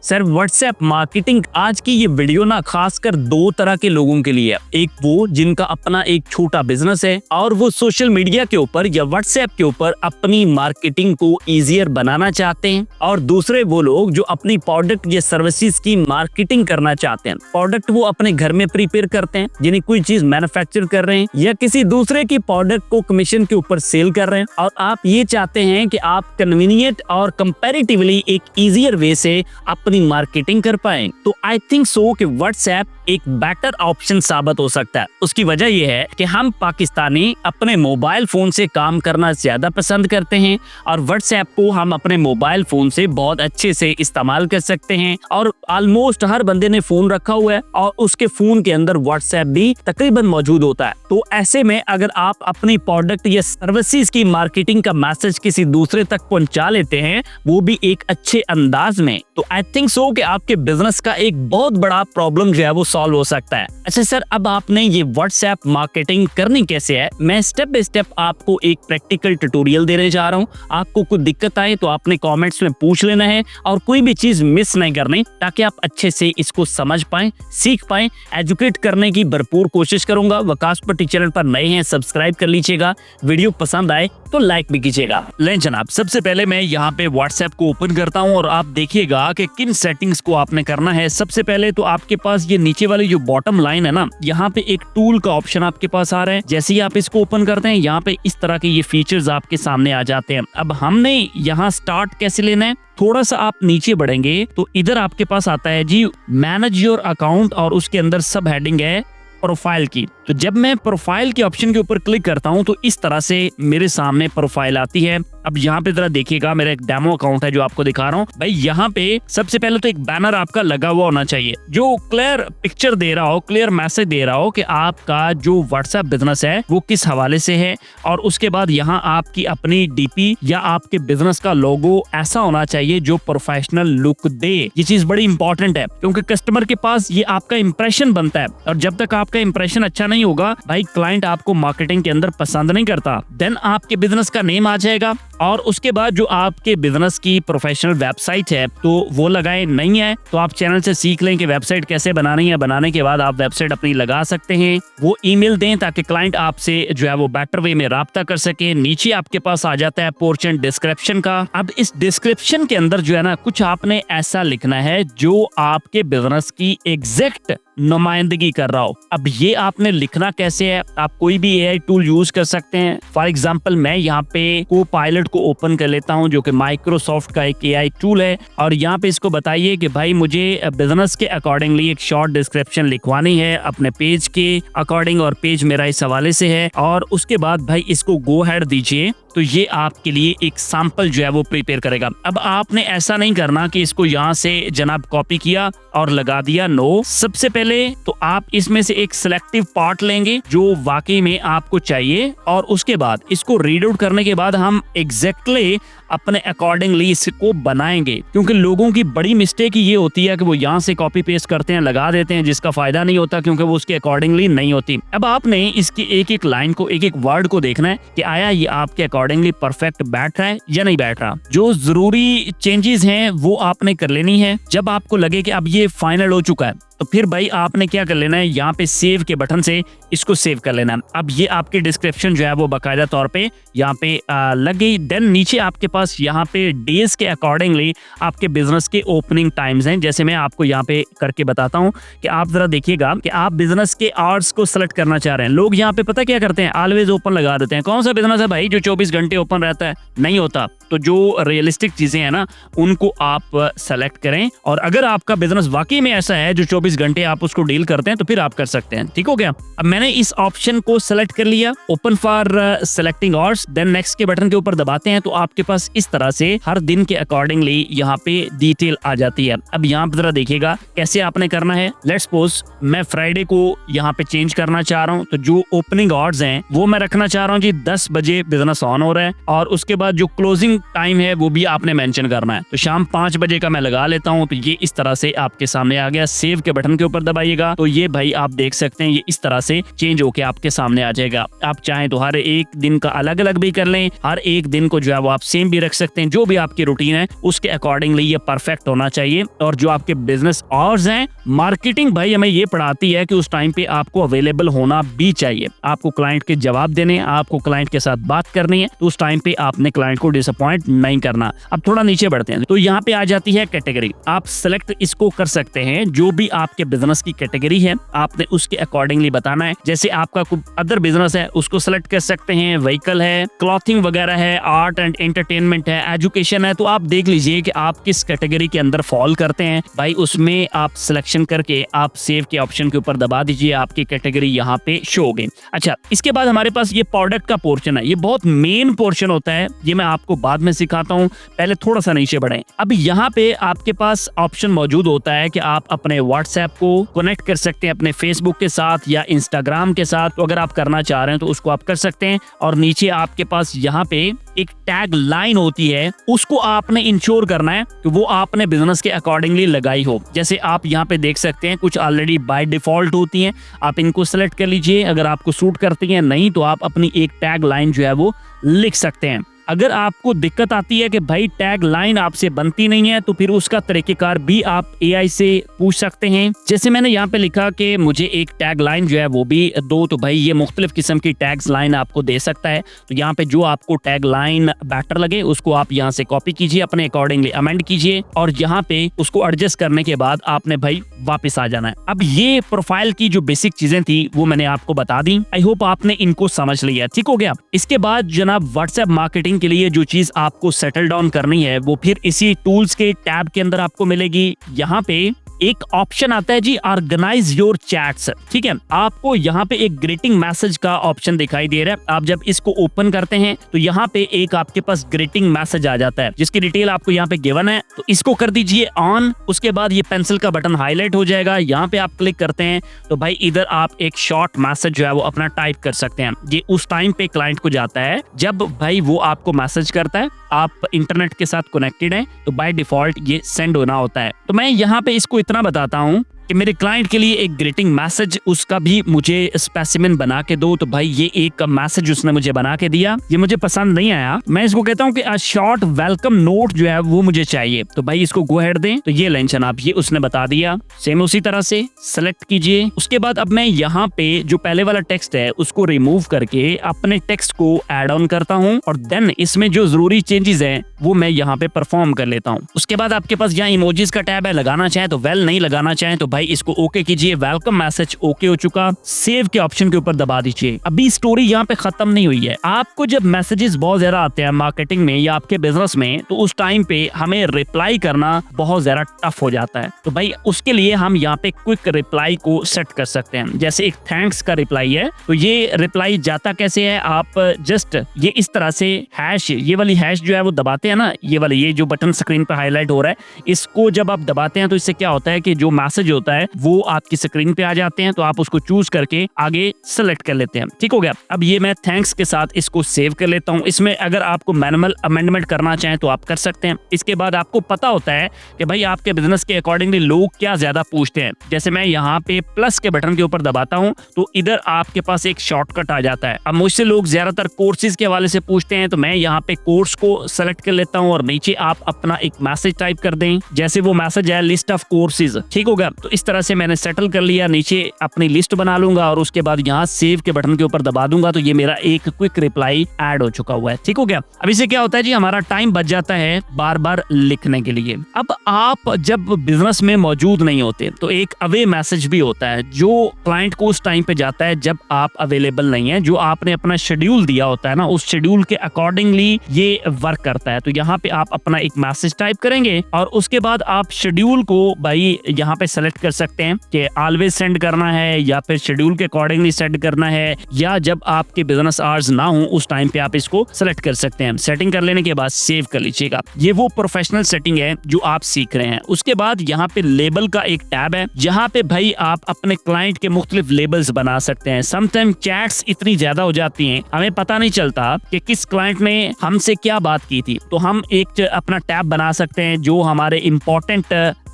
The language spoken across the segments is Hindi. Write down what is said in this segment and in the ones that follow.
सर व्हाट्सएप मार्केटिंग आज की ये वीडियो ना खासकर दो तरह के लोगों के लिए है। एक वो जिनका अपना एक छोटा बिजनेस है और वो सोशल मीडिया के ऊपर या व्हाट्सएप के ऊपर अपनी मार्केटिंग को इजियर बनाना चाहते हैं, और दूसरे वो लोग जो अपनी प्रोडक्ट या सर्विसेज की मार्केटिंग करना चाहते हैं। प्रोडक्ट वो अपने घर में प्रिपेयर करते हैं, जिन्हें कोई चीज मैन्युफैक्चर कर रहे हैं या किसी दूसरे की प्रोडक्ट को कमीशन के ऊपर सेल कर रहे हैं, और आप ये चाहते हैं कि आप कन्वीनियंट और कंपैरेटिवली एक इजियर वे से अपनी मार्केटिंग कर पाए। तो आई थिंक सो कि व्हाट्सएप एक बेटर ऑप्शन साबित हो सकता है। उसकी वजह यह है कि हम पाकिस्तानी अपने मोबाइल फोन से काम करना ज्यादा पसंद करते हैं और व्हाट्सएप को हम अपने मोबाइल फोन से बहुत अच्छे से इस्तेमाल कर सकते हैं, और ऑलमोस्ट हर बंदे ने फोन रखा हुआ है और उसके फोन के अंदर व्हाट्सएप भी तकरीबन मौजूद होता है। तो ऐसे में अगर आप अपनी प्रोडक्ट या सर्विसेज की मार्केटिंग का मैसेज किसी दूसरे तक पहुंचा लेते हैं, वो भी एक अच्छे अंदाज में, तो आई थिंक सो कि आपके बिजनेस का एक बहुत बड़ा प्रॉब्लम जो है वो सॉल्व हो सकता है। अच्छा सर, अब आपने ये व्हाट्सएप मार्केटिंग करनी कैसे है, मैं स्टेप बाय स्टेप आपको एक प्रैक्टिकल ट्यूटोरियल देने जा रहा हूँ। आपको कुछ दिक्कत आए तो आपने कमेंट्स में पूछ लेना है और कोई भी चीज मिस नहीं करनी, ताकि आप अच्छे से इसको समझ पाएं, सीख पाएं। एजुकेट करने की भरपूर कोशिश करूंगा। वकास पट्टी चैनल पर नए हैं, सब्सक्राइब कर लीजिएगा। वीडियो पसंद आए तो लाइक भी कीजिएगा। लें जनाब, सबसे पहले मैं यहाँ पे व्हाट्सएप को ओपन करता हूँ और आप देखिएगा कि किन सेटिंग्स को आपने करना है। सबसे पहले तो आपके पास ये नीचे वाली जो बॉटम लाइन है ना, यहाँ पे एक टूल का ऑप्शन आपके पास आ रहा है। जैसे ही आप इसको ओपन करते हैं, यहाँ पे इस तरह के ये फीचर्स आपके सामने आ जाते हैं। अब हमने यहाँ स्टार्ट कैसे लेना है, थोड़ा सा आप नीचे बढ़ेंगे तो इधर आपके पास आता है जी मैनेज योर अकाउंट, और उसके अंदर सब हेडिंग है प्रोफाइल की। तो जब मैं प्रोफाइल के ऑप्शन के ऊपर क्लिक करता हूं तो इस तरह से मेरे सामने प्रोफाइल आती है। अब यहाँ पे जरा देखिएगा, मेरा एक डेमो अकाउंट है जो आपको दिखा रहा हूँ। भाई यहाँ पे सबसे पहले तो एक बैनर आपका लगा हुआ होना चाहिए जो क्लियर पिक्चर दे रहा हो, क्लियर मैसेज दे रहा हो कि आपका जो व्हाट्सएप बिजनेस है वो किस हवाले से है। और उसके बाद यहाँ आपकी अपनी डीपी या आपके बिजनेस का लोगो ऐसा होना चाहिए जो प्रोफेशनल लुक दे। ये चीज बड़ी इंपॉर्टेंट है क्योंकि कस्टमर के पास ये आपका इंप्रेशन बनता है, और जब तक आपका इंप्रेशन अच्छा नहीं होगा भाई, क्लाइंट आपको मार्केटिंग के अंदर पसंद नहीं करता। देन आपके बिजनेस का नेम आ जाएगा, और उसके बाद जो आपके बिजनेस की प्रोफेशनल वेबसाइट है तो वो लगाए। नहीं है तो आप चैनल से सीख लें कि वेबसाइट कैसे बनानी है। बनाने के बाद आप वेबसाइट अपनी लगा सकते हैं। वो ईमेल दें ताकि क्लाइंट आपसे जो है वो बेटर वे में राब्ता कर सके। नीचे आपके पास आ जाता है पोर्शन डिस्क्रिप्शन का। अब इस डिस्क्रिप्शन के अंदर जो है ना, कुछ आपने ऐसा लिखना है जो आपके बिजनेस की एग्जैक्ट नुमाइंदगी कर रहा हो। अब ये आपने लिखना कैसे है, आप कोई भी एआई टूल यूज कर सकते हैं। फॉर एग्जांपल मैं यहाँ पे कोपायलट को ओपन कर लेता हूँ जो कि माइक्रोसॉफ्ट का एक एआई टूल है, और यहाँ पे इसको बताइए कि भाई मुझे बिजनेस के अकॉर्डिंगली एक शॉर्ट डिस्क्रिप्शन लिखवानी है अपने पेज के अकॉर्डिंग, और पेज मेरा इस हवाले से है। और उसके बाद भाई इसको गो हेड दीजिए, तो ये आपके लिए एक सैंपल जो है वो प्रिपेयर करेगा। अब आपने ऐसा नहीं करना कि इसको यहाँ से जनाब कॉपी किया और लगा दिया। नो, सबसे पहले तो आप इसमें से एक सिलेक्टिव पार्ट लेंगे जो वाकई में आपको चाहिए, और उसके बाद इसको रीड आउट करने के बाद हम एग्जैक्टली अपने अकॉर्डिंगली इसको बनाएंगे। क्योंकि लोगों की बड़ी मिस्टेक ये होती है कि वो यहाँ से कॉपी पेस्ट करते हैं, लगा देते हैं, जिसका फायदा नहीं होता क्योंकि वो उसके अकॉर्डिंगली नहीं होती। अब आपने इसकी एक एक लाइन को, एक एक वर्ड को देखना है कि आया ये आपके अकॉर्डिंगली परफेक्ट बैठ रहा है या नहीं बैठ रहा। जो जरूरी चेंजेस हैं वो आपने कर लेनी है। जब आपको लगे कि अब ये फाइनल हो चुका है तो फिर भाई आपने क्या कर लेना है, यहाँ पे सेव के बटन से इसको सेव कर लेना है। अब ये आपकी डिस्क्रिप्शन जो है वो बाकायदा तौर पे यहाँ पे लग गई। देन नीचे आपके पास यहाँ पे डेज के अकॉर्डिंगली आपके बिजनेस के ओपनिंग टाइम्स हैं। जैसे मैं आपको यहाँ पे करके बताता हूँ कि आप जरा देखिएगा कि आप बिजनेस के आवर्स को सेलेक्ट करना चाह रहे हैं। लोग यहाँ पे पता क्या करते हैं, ऑलवेज ओपन लगा देते हैं। कौन सा बिजनेस है भाई जो 24 घंटे ओपन रहता है? नहीं होता। तो जो रियलिस्टिक चीजें हैं ना, उनको आप सेलेक्ट करें, और अगर आपका बिजनेस वाकई में ऐसा है जो 24 घंटे आप उसको डील करते हैं तो फिर आप कर सकते हैं। ठीक हो गया। अब मैंने इस ऑप्शन को सेलेक्ट कर लिया, open for selecting hours. Then next के बटन के ऊपर दबाते हैं तो आपके पास इस तरह से हर दिन के अकॉर्डिंगली यहाँ पे डिटेल आ जाती है। अब यहाँ पे जरा देखिएगा कैसे आपने करना है। लेट्स सपोज मैं फ्राइडे को यहाँ पे चेंज करना चाह रहा हूँ, तो जो ओपनिंग आवर्स हैं वो मैं रखना चाह रहा हूँ जी 10 बजे बिजनेस ऑन हो रहा है, और उसके बाद जो क्लोजिंग इवनिंग टाइम है वो भी आपने मेंशन करना है। तो शाम 5 बजे का मैं लगा लेता हूँ। तो ये इस तरह से आपके सामने आ गया। सेव के बटन के ऊपर दबाइएगा तो ये भाई आप देख सकते हैं ये इस तरह से चेंज होके आपके सामने आ जाएगा। आप चाहें तो हर एक दिन का अलग अलग भी कर लें, हर एक दिन को जो है वो आप सेम भी रख सकते हैं। जो भी आपकी रूटीन है उसके अकॉर्डिंगली ये परफेक्ट होना चाहिए। और जो आपके बिजनेस आवर्स हैं, मार्केटिंग भाई हमें ये पढ़ाती है कि उस टाइम पे आपको अवेलेबल होना भी चाहिए। आपको क्लाइंट के जवाब देने, आपको क्लाइंट के साथ बात करनी है, तो उस टाइम पे आपने क्लाइंट को डिसअपॉइंट नहीं करना। अब थोड़ा नीचे बढ़ते हैं तो यहाँ पे आ जाती है कैटेगरी। आप सिलेक्ट इसको कर सकते हैं, जो भी आपके बिजनेस की कैटेगरी है आपने उसके अकॉर्डिंगली बताना है। जैसे आपका कोई अदर बिजनेस है उसको सिलेक्ट कर सकते हैं, व्हीकल है, क्लॉथिंग वगैरह है, आर्ट एंड एंटरटेनमेंट है, एजुकेशन है। तो आप देख लीजिए कि आप किस कैटेगरी के अंदर फॉल करते हैं भाई, उसमें आप सिलेक्शन करके आप सेव के ऑप्शन के ऊपर दबा दीजिए, आपकी कैटेगरी यहाँ पे शो हो गई। अच्छा, इसके बाद हमारे पास ये प्रोडक्ट का पोर्शन है। ये बहुत मेन पोर्शन होता है, ये मैं आपको बाद में सिखाता हूँ, पहले थोड़ा सा नीचे बढ़ें। अब यहाँ पे आपके पास ऑप्शन मौजूद होता है कि आप अपने व्हाट्सएप को कनेक्ट कर सकते हैं अपने फेसबुक के साथ या इंस्टाग्राम के साथ। तो अगर आप करना चाह रहे हैं तो उसको आप कर सकते हैं। और नीचे आपके पास यहाँ पे एक टैग लाइन होती है, उसको आपने इंश्योर करना है कि वो आपने बिजनेस के अकॉर्डिंगली लगाई हो। जैसे आप यहाँ पे देख सकते हैं कुछ ऑलरेडी बाय डिफॉल्ट होती हैं, आप इनको सेलेक्ट कर लीजिए। अगर आपको सूट करती हैं, नहीं तो आप अपनी एक टैग लाइन जो है वो लिख सकते हैं। अगर आपको दिक्कत आती है कि भाई टैग लाइन आपसे बनती नहीं है, तो फिर उसका तरीकेकार भी आप एआई से पूछ सकते हैं। जैसे मैंने यहाँ पे लिखा कि मुझे एक टैग लाइन जो है वो भी दो, तो भाई ये मुख्तलिफ किस्म की टैग्स लाइन आपको दे सकता है। तो यहाँ पे जो आपको टैग लाइन बेटर लगे उसको आप यहाँ से कॉपी कीजिए, अपने अकॉर्डिंगली अमेंड कीजिए और यहाँ पे उसको एडजस्ट करने के बाद आपने भाई वापस आ जाना है। अब ये प्रोफाइल की जो बेसिक चीजें थी वो मैंने आपको बता दी। आई होप आपने इनको समझ लिया, ठीक हो गया। इसके बाद जनाब व्हाट्सएप मार्केटिंग के लिए जो चीज आपको सेटल डाउन करनी है वो फिर इसी टूल्स के टैब के अंदर आपको मिलेगी। यहाँ पे एक ऑप्शन आता है जी, ऑर्गेनाइज योर चैट्स। ठीक है, आपको यहाँ पे एक ग्रीटिंग मैसेज का ऑप्शन दिखाई दे रहा है। आप जब इसको ओपन करते हैं तो यहाँ पे एक आपके पास ग्रीटिंग मैसेज आ जाता है जिसकी डिटेल आपको यहाँ पे गिवन है। तो इसको कर दीजिए ऑन। उसके बाद ये पेंसिल का बटन हाईलाइट हो जाएगा, यहाँ पे आप क्लिक करते हैं तो भाई इधर आप एक शॉर्ट मैसेज जो है वो अपना टाइप कर सकते हैं। ये उस टाइम पे क्लाइंट को जाता है जब भाई वो आपको मैसेज करता है, आप इंटरनेट के साथ कनेक्टेड हैं, तो बाय डिफॉल्ट ये सेंड होना होता है। तो मैं यहाँ पे इसको इतना बताता हूँ कि मेरे क्लाइंट के लिए एक ग्रीटिंग मैसेज उसका भी मुझे स्पेसिमेन बना के दो। तो भाई ये एक मैसेज उसने मुझे बना के दिया, ये मुझे पसंद नहीं आया। मैं इसको कहता हूँ कि शॉर्ट वेलकम नोट जो है वो मुझे चाहिए। तो भाई इसको गो अहेड दें। तो ये लेंशन आप ये उसने बता दिया, सेम उसी तरह से सेलेक्ट कीजिए। उसके बाद अब मैं यहाँ पे जो पहले वाला टेक्स्ट है उसको रिमूव करके अपने टेक्स्ट को एड ऑन करता हूँ और देन इसमें जो जरूरी चेंजेस हैं वो मैं यहाँ पे परफॉर्म कर लेता हूँ। उसके बाद आपके पास यहाँ इमोजीज का टैब है, लगाना चाहे तो वेल, नहीं लगाना चाहे तो भाई इसको ओके कीजिए। वेलकम मैसेज ओके हो चुका, सेव के ऑप्शन के ऊपर दबा दीजिए। अभी स्टोरी यहाँ पे खत्म नहीं हुई है। आपको जब मैसेजेस बहुत ज्यादा आते हैं मार्केटिंग में या आपके बिजनेस में, तो उस टाइम पे हमें रिप्लाई करना बहुत ज्यादा टफ हो जाता है। तो भाई उसके लिए हम यहाँ पे क्विक रिप्लाई को सेट कर सकते हैं। जैसे एक थैंक्स का रिप्लाई है, तो ये रिप्लाई जाता कैसे है, आप जस्ट ये इस तरह से हैश, ये वाली हैश जो है वो दबाते हैं ना, ये वाली, ये जो बटन स्क्रीन पे हाईलाइट हो रहा है, इसको जब आप दबाते हैं तो इससे क्या होता है कि जो मैसेज होता है वो आपकी स्क्रीन पे आ जाते हैं। तो आप उसको चूज करके आगे सेलेक्ट कर लेते हैं। ठीक हो गया। अब ये मैं थैंक्स के साथ इसको सेव कर लेता हूँ। इसमें अगर आपको मैनुअल अमेंडमेंट करना चाहें तो आप कर सकते हैं। इसके बाद आपको पता होता है कि भाई आपके बिजनेस के अकॉर्डिंगली लोग क्या ज्यादा पूछते हैं। जैसे मैं यहाँ पे प्लस के बटन के ऊपर दबाता हूँ तो इधर आपके पास एक शॉर्टकट आ जाता है। अब मुझसे लोग ज्यादातर कोर्सेज के हवाले से पूछते हैं, तो मैं यहाँ पे कोर्स को सेलेक्ट कर लेता हूँ और नीचे आप अपना एक मैसेज टाइप कर दें। जैसे वो मैसेज है लिस्ट ऑफ कोर्सेज। ठीक होगा। तो इस तरह से मैंने सेटल कर लिया। नीचे अपनी लिस्ट बना लूंगा और उसके बाद यहाँ सेव के बटन के ऊपर दबा दूंगा तो ये मेरा एक क्विक रिप्लाई ऐड हो चुका हुआ है। ठीक हो गया। अब इससे क्या होता है जी, हमारा टाइम बच जाता है बार बार लिखने के लिए। अब आप जब बिजनेस में मौजूद नहीं होते तो एक अवे मैसेज भी होता है जो क्लाइंट को उस टाइम पे जाता है जब आप अवेलेबल नहीं है। जो आपने अपना शेड्यूल दिया होता है ना, उस शेड्यूल के अकॉर्डिंगली ये वर्क करता है। तो यहाँ पे आप अपना एक मैसेज टाइप करेंगे और उसके बाद आप शेड्यूल को भाई यहाँ पे सेलेक्ट कर सकते हैं कि ऑलवेज सेंड करना है या फिर शेड्यूल के अकॉर्डिंगली सेंड करना है, या जब आपके बिजनेस आवर्स ना हो उस टाइम पे आप इसको सेलेक्ट कर सकते हैं। सेटिंग कर लेने के बाद सेव कर लीजिएगा। ये वो प्रोफेशनल सेटिंग है जो आप सीख रहे हैं। उसके बाद यहाँ पे लेबल का एक टैब है, जहाँ पे भाई आप अपने क्लाइंट के मुख्तलिफ लेबल्स बना सकते हैं। समटाइम चैट्स इतनी ज्यादा हो जाती हैं, हमें पता नहीं चलता कि किस क्लाइंट ने हमसे क्या बात की थी। तो हम एक अपना टैब बना सकते हैं जो हमारे इंपॉर्टेंट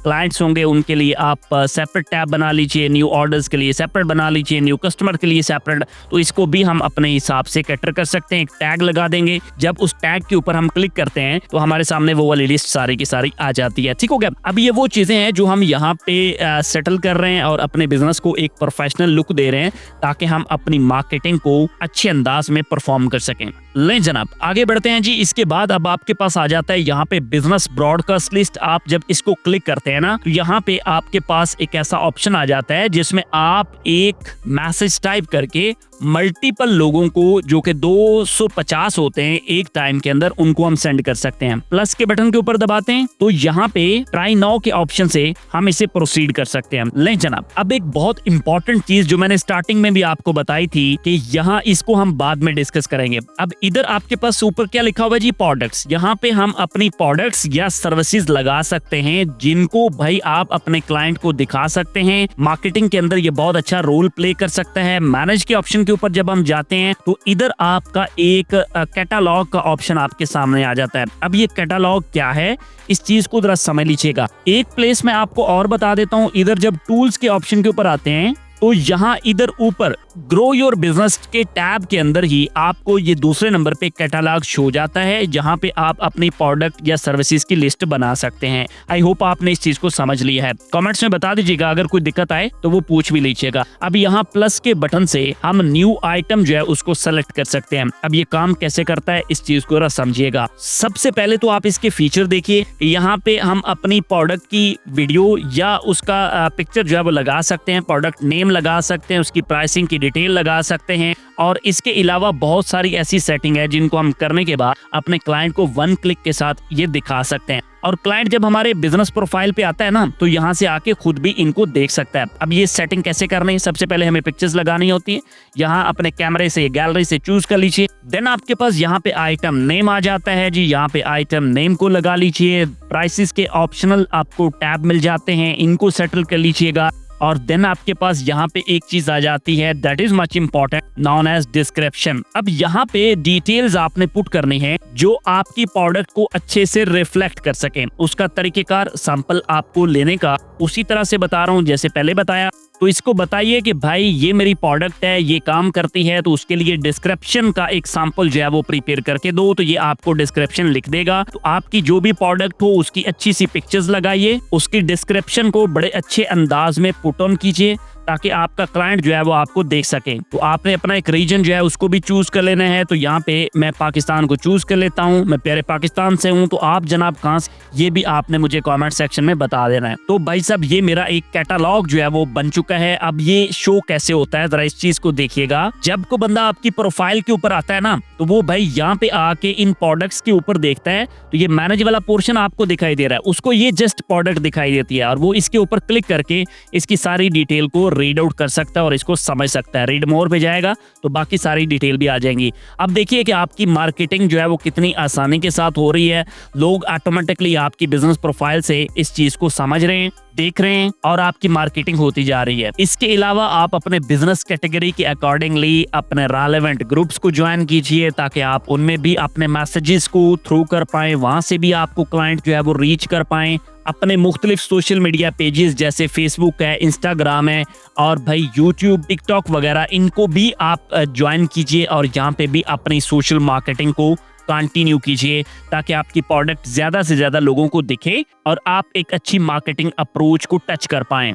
क्लाइंट्स होंगे उनके लिए आप सेपरेट टैब बना लीजिए, न्यू ऑर्डर्स के लिए सेपरेट बना लीजिए, न्यू कस्टमर के लिए सेपरेट। तो इसको भी हम अपने हिसाब से कैटर कर सकते हैं। एक टैग लगा देंगे, जब उस टैग के ऊपर हम क्लिक करते हैं तो हमारे सामने वो वाली लिस्ट सारी की सारी आ जाती है। ठीक हो गया। अब ये वो चीजें हैं जो हम यहाँ पे सेटल कर रहे हैं और अपने बिजनेस को एक प्रोफेशनल लुक दे रहे हैं ताकि हम अपनी मार्केटिंग को अच्छे अंदाज में परफॉर्म कर सकें। ले जनाब आगे बढ़ते हैं जी। इसके बाद अब आपके पास आ जाता है यहाँ पे बिजनेस ब्रॉडकास्ट लिस्ट। आप जब इसको क्लिक करते हैं ना तो यहाँ पे आपके पास एक ऐसा ऑप्शन आ जाता है जिसमें आप एक मैसेज टाइप करके मल्टीपल लोगों को, जो कि 250 होते हैं एक टाइम के अंदर, उनको हम सेंड कर सकते हैं। प्लस के बटन के ऊपर दबाते हैं तो यहाँ पे ट्राई नाउ के ऑप्शन से हम इसे प्रोसीड कर सकते हैं। ले जनाब अब एक बहुत इंपॉर्टेंट चीज जो मैंने स्टार्टिंग में भी आपको बताई थी कि यहाँ इसको हम बाद में डिस्कस करेंगे। अब इधर आपके पास ऊपर क्या लिखा हुआ है जी, प्रोडक्ट्स। यहाँ पे हम अपनी प्रोडक्ट्स या सर्विसेज लगा सकते हैं जिनको भाई आप अपने क्लाइंट को दिखा सकते हैं। मार्केटिंग के अंदर ये बहुत अच्छा रोल प्ले कर सकता है। मैनेज के ऑप्शन के ऊपर जब हम जाते हैं तो इधर आपका एक कैटालॉग का ऑप्शन आपके सामने आ जाता है। अब ये कैटालॉग क्या है, इस चीज को जरा समझ लीजिएगा। एक प्लेस में आपको और बता देता हूँ। इधर जब टूल्स के ऑप्शन के ऊपर आते हैं तो यहाँ इधर ऊपर ग्रो योर बिजनेस के टैब के अंदर ही आपको ये दूसरे नंबर पे कैटालॉग शो जाता है, जहाँ पे आप अपनी प्रोडक्ट या सर्विसेज की लिस्ट बना सकते हैं। आई होप आपने इस चीज को समझ लिया है। कमेंट्स में बता दीजिएगा, अगर कोई दिक्कत आए तो वो पूछ भी लीजिएगा। अब यहाँ प्लस के बटन से हम न्यू आइटम जो है उसको सेलेक्ट कर सकते हैं। अब ये काम कैसे करता है इस चीज को जरा समझिएगा। सबसे पहले तो आप इसके फीचर देखिए। यहाँ पे हम अपनी प्रोडक्ट की वीडियो या उसका पिक्चर जो है वो लगा सकते हैं, प्रोडक्ट नेम लगा सकते हैं, उसकी प्राइसिंग की डिटेल लगा सकते हैं, और इसके अलावा बहुत सारी ऐसी सेटिंग है जिनको हम करने के बाद अपने क्लाइंट को वन क्लिक के साथ ये दिखा सकते हैं। और क्लाइंट जब हमारे बिजनेस प्रोफाइल पे आता है ना तो यहाँ से आके खुद भी इनको देख सकता है। अब ये सेटिंग कैसे करनी है, सबसे पहले हमें पिक्चर्स लगानी होती है। यहाँ अपने कैमरे से गैलरी से चूज कर लीजिए। देन आपके पास यहाँ पे आइटम नेम आ जाता है जी। यहाँ पे आइटम नेम को लगा लीजिए। प्राइसेस के ऑप्शनल आपको टैब मिल जाते हैं, इनको सेटल कर लीजिएगा। और देन आपके पास यहाँ पे एक चीज आ जाती है that is much important, known as description. अब यहाँ पे डिटेल्स आपने पुट करनी है जो आपकी प्रोडक्ट को अच्छे से रिफ्लेक्ट कर सके। उसका तरीकेकार सैंपल आपको लेने का उसी तरह से बता रहा हूँ जैसे पहले बताया। तो इसको बताइए कि भाई ये मेरी प्रोडक्ट है, ये काम करती है, तो उसके लिए डिस्क्रिप्शन का एक सैंपल जो है वो प्रिपेयर करके दो। तो ये आपको डिस्क्रिप्शन लिख देगा। तो आपकी जो भी प्रोडक्ट हो उसकी अच्छी सी पिक्चर्स लगाइए, उसकी डिस्क्रिप्शन को बड़े अच्छे अंदाज में पुट ऑन कीजिए ताकि आपका क्लाइंट जो है वो आपको देख सके। तो आपने अपना एक रीजन जो है उसको भी चूज कर लेना है। तो यहाँ पे मैं पाकिस्तान को चूज कर लेता हूँ, मैं प्यारे पाकिस्तान से हूँ। तो आप जनाब कहाँ से, ये भी आपने मुझे कमेंट सेक्शन में बता देना है। तो भाई साहब ये मेरा एक कैटालॉग जो है वो बन चुका है। अब ये शो कैसे होता है जरा इस चीज को देखिएगा। जब को बंदा आपकी प्रोफाइल के ऊपर आता है ना तो वो भाई यहाँ पे आके इन प्रोडक्ट्स के ऊपर देखता है तो ये मैनेज वाला पोर्शन आपको दिखाई दे रहा है, उसको ये जस्ट प्रोडक्ट दिखाई देती है और वो इसके ऊपर क्लिक करके इसकी सारी डिटेल को रीड आउट कर सकता है और इसको समझ सकता है। रीड मोर पे जाएगा तो बाकी सारी डिटेल भी आ जाएंगी। अब देखिए कि आपकी मार्केटिंग जो है वो कितनी आसानी के साथ हो रही है। लोग ऑटोमेटिकली आपकी बिजनेस प्रोफाइल से इस चीज को समझ रहे हैं, देख रहे हैं और आपकी मार्केटिंग होती जा रही है। इसके अलावा आप अपने बिजनेस कैटेगरी के अकॉर्डिंगली अपने रेलेवेंट ग्रुप्स को ज्वाइन कीजिए ताकि आप उनमें भी अपने मैसेजेस को थ्रू कर पाए, वहां से भी आपको क्लाइंट जो है वो रीच कर पाए। अपने मुख्तलिफ सोशल मीडिया पेजेस जैसे फेसबुक है, इंस्टाग्राम है और भाई यूट्यूब, टिकटॉक वगैरह, इनको भी आप ज्वाइन कीजिए और यहाँ पे भी अपनी सोशल मार्केटिंग को कंटिन्यू कीजिए ताकि आपकी प्रोडक्ट ज्यादा से ज्यादा लोगों को दिखे और आप एक अच्छी मार्केटिंग अप्रोच को टच कर पाएं।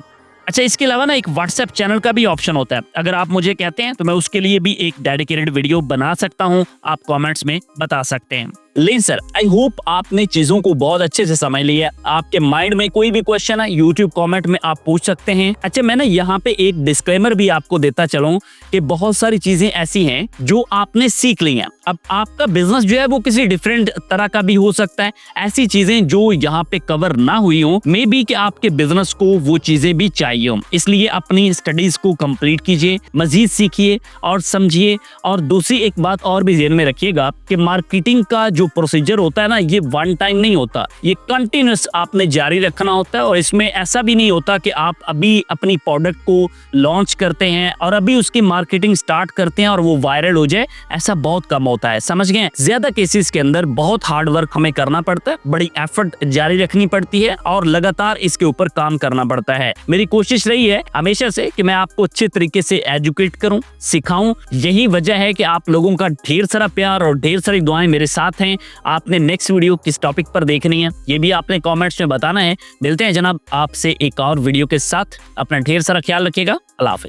अच्छा, इसके अलावा ना एक व्हाट्सएप चैनल का भी ऑप्शन होता है। अगर आप मुझे कहते हैं तो मैं उसके लिए भी एक डेडिकेटेड वीडियो बना सकता हूं, आप कमेंट्स में बता सकते हैं। लेकिन सर आई होप आपने चीजों को बहुत अच्छे से समझ लिया। आपके माइंड में कोई भी क्वेश्चन है यूट्यूब कमेंट में आप पूछ सकते हैं। अच्छा, मैं ना यहाँ पे एक डिस्क्लेमर भी आपको देता चलूं कि बहुत सारी चीजें ऐसी हैं जो आपने सीख ली हैं। अब आपका बिजनेस जो है वो किसी डिफरेंट तरह का भी हो सकता है। ऐसी चीजें जो यहाँ पे कवर ना हुई हो, मे बी कि आपके बिजनेस को वो चीजें भी चाहिए हो, इसलिए अपनी स्टडीज को कंप्लीट कीजिए, मजीद सीखिए और समझिए। और दूसरी एक बात और भी ध्यान में रखिएगा कि मार्केटिंग का जो प्रोसीजर होता है ना, ये वन टाइम नहीं होता, ये कंटिन्यूस आपने जारी रखना होता है। और इसमें ऐसा भी नहीं होता कि आप अभी अपनी प्रोडक्ट को लॉन्च करते हैं और अभी उसकी मार्केटिंग स्टार्ट करते हैं और वो वायरल हो जाए, ऐसा बहुत कम होता है, समझ गए। ज्यादा केसेस के अंदर बहुत हार्ड वर्क हमें करना पड़ता है, बड़ी एफर्ट जारी रखनी पड़ती है और लगातार इसके ऊपर काम करना पड़ता है। मेरी कोशिश रही है हमेशा से कि मैं आपको अच्छे तरीके से एजुकेट करूं, सिखाऊं। यही वजह है कि आप लोगों का ढेर सारा प्यार और ढेर सारी दुआएं मेरे साथ हैं। आपने नेक्स्ट वीडियो किस टॉपिक पर देखनी है ये भी आपने कमेंट्स में बताना है। मिलते हैं जनाब आपसे एक और वीडियो के साथ। अपना ढेर सारा ख्याल रखिएगा। अल्लाह हाफिज।